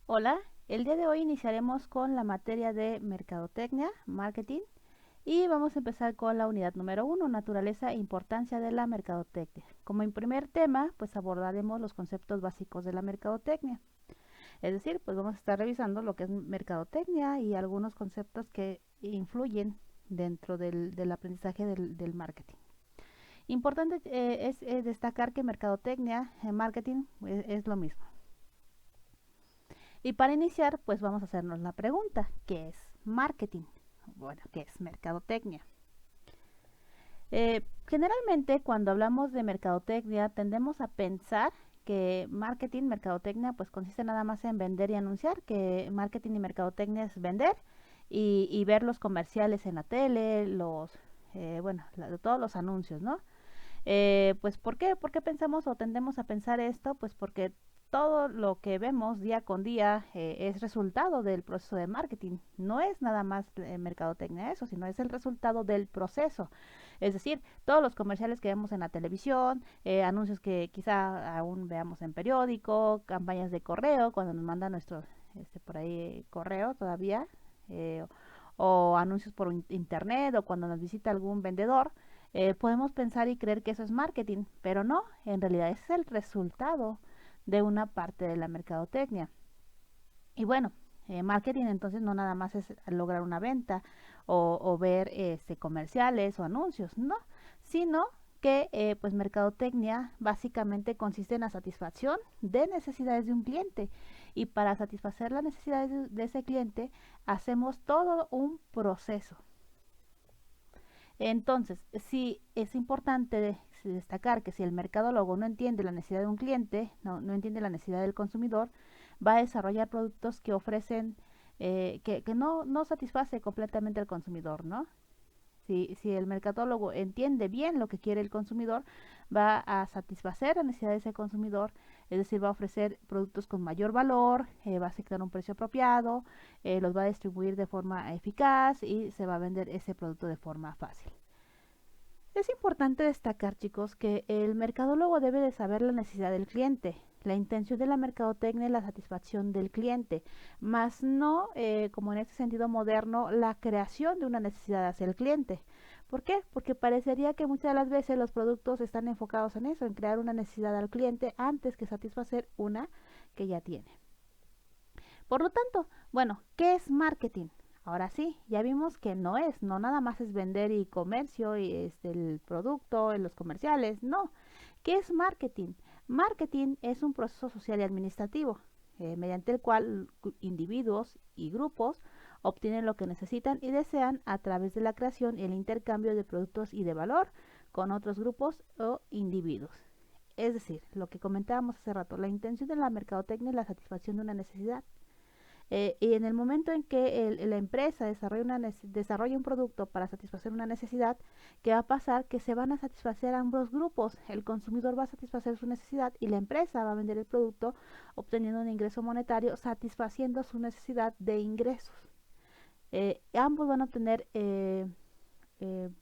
Hola, el día de hoy iniciaremos con la materia de mercadotecnia, marketing, y vamos a empezar con la unidad número 1, naturaleza e importancia de la mercadotecnia. Como en primer tema, pues abordaremos los conceptos básicos de la mercadotecnia. Es decir, pues vamos a estar revisando lo que es mercadotecnia y algunos conceptos que influyen dentro del aprendizaje del marketing. Importante es destacar que mercadotecnia, marketing es lo mismo. Y para iniciar, pues vamos a hacernos la pregunta, ¿qué es marketing? Bueno, ¿qué es mercadotecnia? Generalmente cuando hablamos de mercadotecnia tendemos a pensar que marketing, mercadotecnia, pues consiste nada más en vender y anunciar, que marketing y mercadotecnia es vender y ver los comerciales en la tele, todos los anuncios, ¿no? Pues ¿por qué? ¿Por qué pensamos o tendemos a pensar esto? Pues porque todo lo que vemos día con día es resultado del proceso de marketing. No es nada más mercadotecnia eso, sino es el resultado del proceso. Es decir, todos los comerciales que vemos en la televisión, anuncios que quizá aún veamos en periódico, campañas de correo, cuando nos mandan nuestro por ahí correo todavía, eh, o anuncios por internet o cuando nos visita algún vendedor, podemos pensar y creer que eso es marketing, pero no, en realidad es el resultado de una parte de la mercadotecnia. Y bueno, marketing entonces no nada más es lograr una venta o ver comerciales o anuncios, no, sino que pues mercadotecnia básicamente consiste en la satisfacción de necesidades de un cliente y para satisfacer las necesidades de ese cliente hacemos todo un proceso. Entonces, sí es importante destacar que si el mercadólogo no entiende la necesidad de un cliente, no entiende la necesidad del consumidor, va a desarrollar productos que ofrecen, que no satisface completamente al consumidor, ¿no? Si el mercadólogo entiende bien lo que quiere el consumidor, va a satisfacer la necesidad de ese consumidor, es decir, va a ofrecer productos con mayor valor, va a asignar un precio apropiado, los va a distribuir de forma eficaz y se va a vender ese producto de forma fácil. Es importante destacar, chicos, que el mercadólogo debe de saber la necesidad del cliente. La intención de la mercadotecnia es la satisfacción del cliente, más no, como en este sentido moderno, la creación de una necesidad hacia el cliente. ¿Por qué? Porque parecería que muchas de las veces los productos están enfocados en eso, en crear una necesidad al cliente antes que satisfacer una que ya tiene. Por lo tanto, bueno, ¿qué es marketing? Ahora sí, ya vimos que no nada más es vender y comercio y el producto en los comerciales, no. ¿Qué es marketing? Marketing es un proceso social y administrativo mediante el cual individuos y grupos obtienen lo que necesitan y desean a través de la creación y el intercambio de productos y de valor con otros grupos o individuos. Es decir, lo que comentábamos hace rato, la intención de la mercadotecnia es la satisfacción de una necesidad. Y en el momento en que la empresa desarrolla un producto para satisfacer una necesidad, ¿qué va a pasar? Que se van a satisfacer ambos grupos. El consumidor va a satisfacer su necesidad y la empresa va a vender el producto obteniendo un ingreso monetario satisfaciendo su necesidad de ingresos. Ambos van a obtener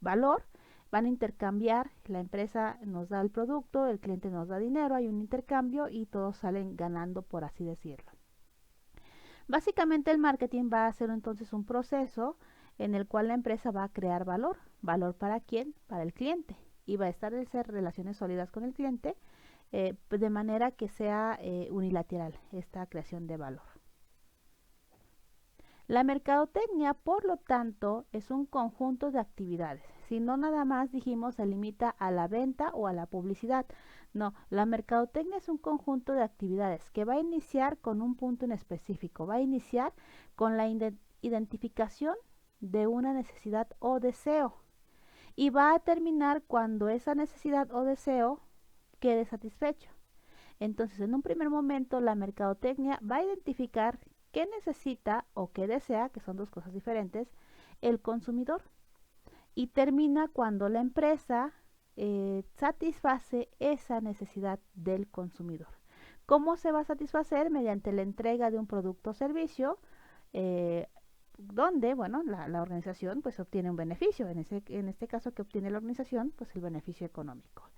valor, van a intercambiar, la empresa nos da el producto, el cliente nos da dinero, hay un intercambio y todos salen ganando, por así decirlo. Básicamente el marketing va a ser entonces un proceso en el cual la empresa va a crear valor. ¿Valor para quién? Para el cliente. Y va a establecer relaciones sólidas con el cliente de manera que sea unilateral esta creación de valor. La mercadotecnia, por lo tanto, es un conjunto de actividades. Si no nada más dijimos se limita a la venta o a la publicidad. No, la mercadotecnia es un conjunto de actividades que va a iniciar con un punto en específico. Va a iniciar con la identificación de una necesidad o deseo. Y va a terminar cuando esa necesidad o deseo quede satisfecho. Entonces, en un primer momento, la mercadotecnia va a identificar qué necesita o qué desea, que son dos cosas diferentes, el consumidor. Y termina cuando la empresa satisface esa necesidad del consumidor. ¿Cómo se va a satisfacer? Mediante la entrega de un producto o servicio, donde, bueno, la organización pues obtiene un beneficio. En este caso que obtiene la organización, pues el beneficio económico.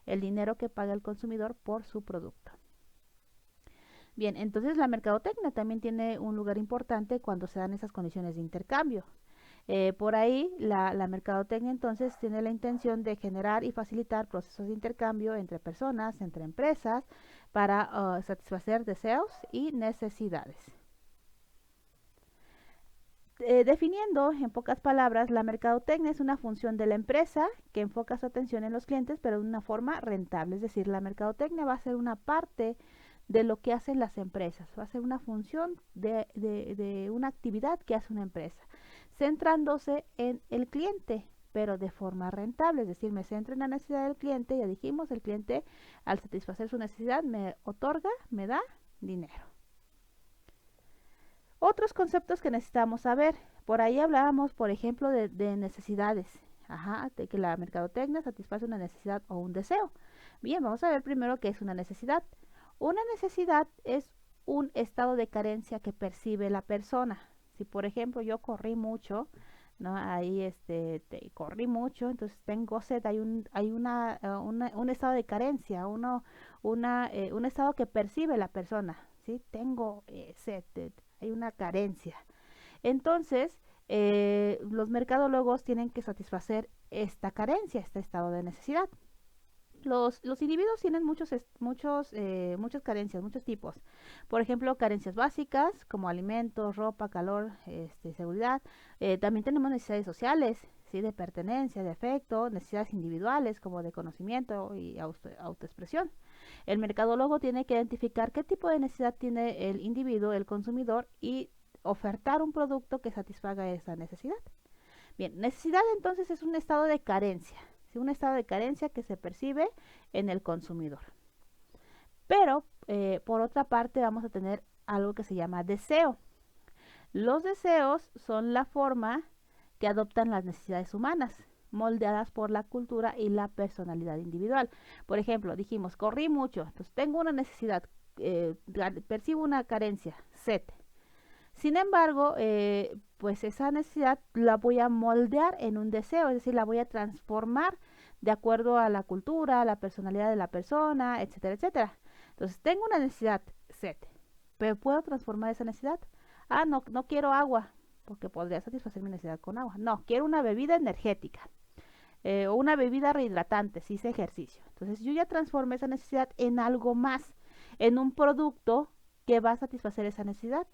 El dinero que paga el consumidor por su producto. Bien, entonces la mercadotecnia también tiene un lugar importante cuando se dan esas condiciones de intercambio. Por ahí, la mercadotecnia entonces tiene la intención de generar y facilitar procesos de intercambio entre personas, entre empresas, para satisfacer deseos y necesidades. Definiendo en pocas palabras, la mercadotecnia es una función de la empresa que enfoca su atención en los clientes, pero de una forma rentable. Es decir, la mercadotecnia va a ser una parte de lo que hacen las empresas, va a ser una función de una actividad que hace una empresa, centrándose en el cliente, pero de forma rentable. Es decir, me centro en la necesidad del cliente. Ya dijimos, el cliente al satisfacer su necesidad me otorga, me da dinero. Otros conceptos que necesitamos saber. Por ahí hablábamos, por ejemplo, de necesidades. Ajá, de que la mercadotecnia satisface una necesidad o un deseo. Bien, vamos a ver primero qué es una necesidad. Una necesidad es un estado de carencia que percibe la persona. Si por ejemplo yo corrí mucho, ¿no? Ahí corrí mucho, entonces tengo sed, un estado de carencia, un estado que percibe la persona, ¿sí? Tengo sed, hay una carencia. Entonces, los mercadólogos tienen que satisfacer esta carencia, este estado de necesidad. Los individuos tienen muchas carencias, muchos tipos. Por ejemplo, carencias básicas como alimentos, ropa, calor, seguridad. También tenemos necesidades sociales, ¿sí? De pertenencia, de afecto, necesidades individuales como de conocimiento y autoexpresión. El mercadólogo tiene que identificar qué tipo de necesidad tiene el individuo, el consumidor, y ofertar un producto que satisfaga esa necesidad. Bien, necesidad entonces es un estado de carencia, ¿sí? Un estado de carencia que se percibe en el consumidor. Pero, por otra parte, vamos a tener algo que se llama deseo. Los deseos son la forma que adoptan las necesidades humanas, moldeadas por la cultura y la personalidad individual. Por ejemplo, dijimos, corrí mucho, entonces tengo una necesidad, percibo una carencia, sed. Sin embargo, pues esa necesidad la voy a moldear en un deseo, es decir, la voy a transformar de acuerdo a la cultura, a la personalidad de la persona, etcétera, etcétera. Entonces, tengo una necesidad, sed, pero puedo transformar esa necesidad. Ah, no, no quiero agua, porque podría satisfacer mi necesidad con agua. No, quiero una bebida energética o una bebida rehidratante si hice ejercicio. Entonces, yo ya transformé esa necesidad en algo más, en un producto que va a satisfacer esa necesidad.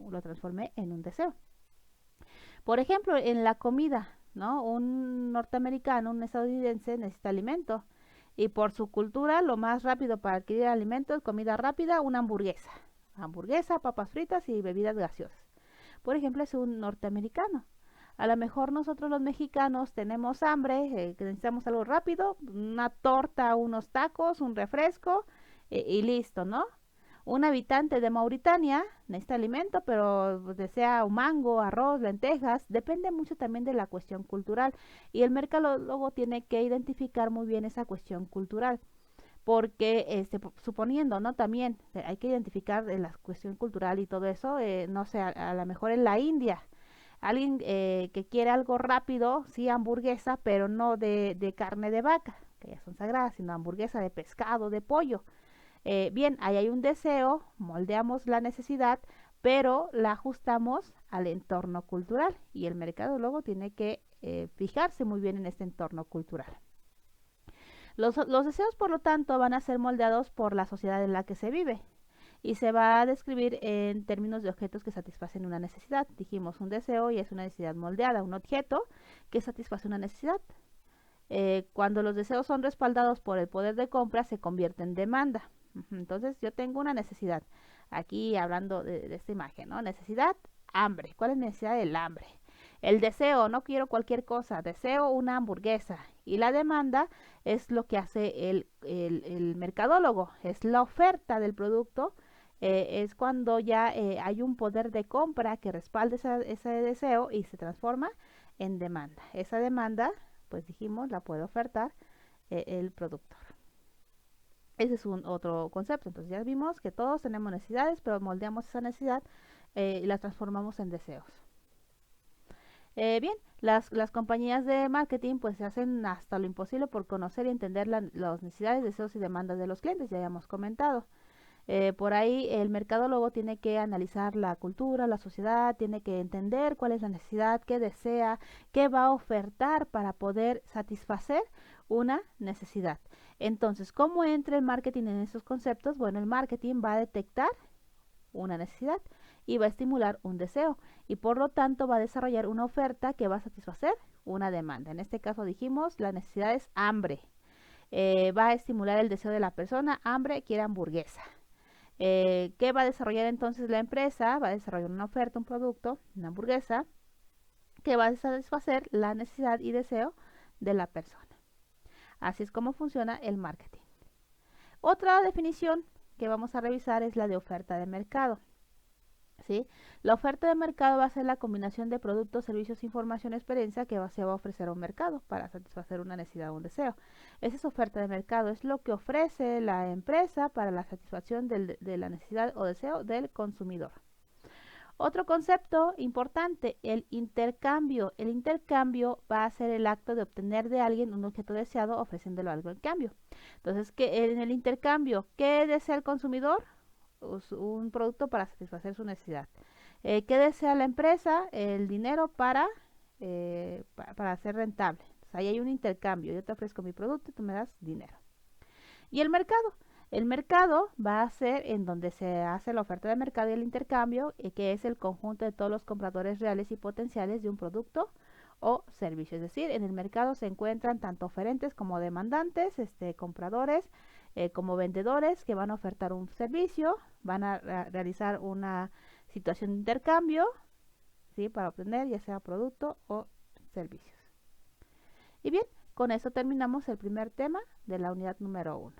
Lo transformé en un deseo. Por ejemplo, en la comida, ¿no? Un norteamericano, un estadounidense necesita alimento y por su cultura lo más rápido para adquirir alimentos, comida rápida, una hamburguesa. Hamburguesa, papas fritas y bebidas gaseosas. Por ejemplo, es un norteamericano. A lo mejor nosotros los mexicanos tenemos hambre, que necesitamos algo rápido, una torta, unos tacos, un refresco y listo, ¿no? Un habitante de Mauritania necesita alimento, pero desea un mango, arroz, lentejas. Depende mucho también de la cuestión cultural. Y el mercadólogo tiene que identificar muy bien esa cuestión cultural. Porque, suponiendo, ¿no? También hay que identificar la cuestión cultural y todo eso. No sé, a lo mejor en la India. Alguien que quiere algo rápido, sí, hamburguesa, pero no de carne de vaca, que ya son sagradas, sino hamburguesa de pescado, de pollo. Bien, ahí hay un deseo, moldeamos la necesidad, pero la ajustamos al entorno cultural y el mercadólogo tiene que fijarse muy bien en este entorno cultural. Los deseos, por lo tanto, van a ser moldeados por la sociedad en la que se vive y se va a describir en términos de objetos que satisfacen una necesidad. Dijimos un deseo y es una necesidad moldeada, un objeto que satisface una necesidad. Cuando los deseos son respaldados por el poder de compra, se convierte en demanda. Entonces, yo tengo una necesidad. Aquí hablando de esta imagen, ¿no? Necesidad, hambre. ¿Cuál es la necesidad del hambre? El deseo, no quiero cualquier cosa, deseo una hamburguesa. Y la demanda es lo que hace el mercadólogo, es la oferta del producto, es cuando ya hay un poder de compra que respalde ese deseo y se transforma en demanda. Esa demanda, pues dijimos, la puede ofertar el productor. Ese es un otro concepto. Entonces ya vimos que todos tenemos necesidades, pero moldeamos esa necesidad y la transformamos en deseos. Bien, las compañías de marketing pues se hacen hasta lo imposible por conocer y entender las necesidades, deseos y demandas de los clientes, ya habíamos comentado. Por ahí el mercadólogo tiene que analizar la cultura, la sociedad, tiene que entender cuál es la necesidad, qué desea, qué va a ofertar para poder satisfacer una necesidad. Entonces, ¿cómo entra el marketing en esos conceptos? Bueno, el marketing va a detectar una necesidad y va a estimular un deseo y por lo tanto va a desarrollar una oferta que va a satisfacer una demanda. En este caso dijimos la necesidad es hambre. Va a estimular el deseo de la persona, hambre, quiere hamburguesa. ¿Qué va a desarrollar entonces la empresa? Va a desarrollar una oferta, un producto, una hamburguesa, que va a satisfacer la necesidad y deseo de la persona. Así es como funciona el marketing. Otra definición que vamos a revisar es la de oferta de mercado. ¿Sí? La oferta de mercado va a ser la combinación de productos, servicios, información, experiencia que se va a ofrecer a un mercado para satisfacer una necesidad o un deseo. Esa es oferta de mercado, es lo que ofrece la empresa para la satisfacción de la necesidad o deseo del consumidor. Otro concepto importante, el intercambio. El intercambio va a ser el acto de obtener de alguien un objeto deseado ofreciéndolo algo en cambio. Entonces, en el intercambio, ¿qué desea el consumidor? Un producto para satisfacer su necesidad. ¿Qué desea la empresa? El dinero para ser rentable. Entonces, ahí hay un intercambio. Yo te ofrezco mi producto y tú me das dinero. Y el mercado. El mercado va a ser en donde se hace la oferta de mercado y el intercambio, que es el conjunto de todos los compradores reales y potenciales de un producto o servicio. Es decir, en el mercado se encuentran tanto oferentes como demandantes, compradores, como vendedores que van a ofertar un servicio, van a realizar una situación de intercambio, ¿sí? Para obtener ya sea producto o servicios. Y bien, con eso terminamos el primer tema de la unidad número 1.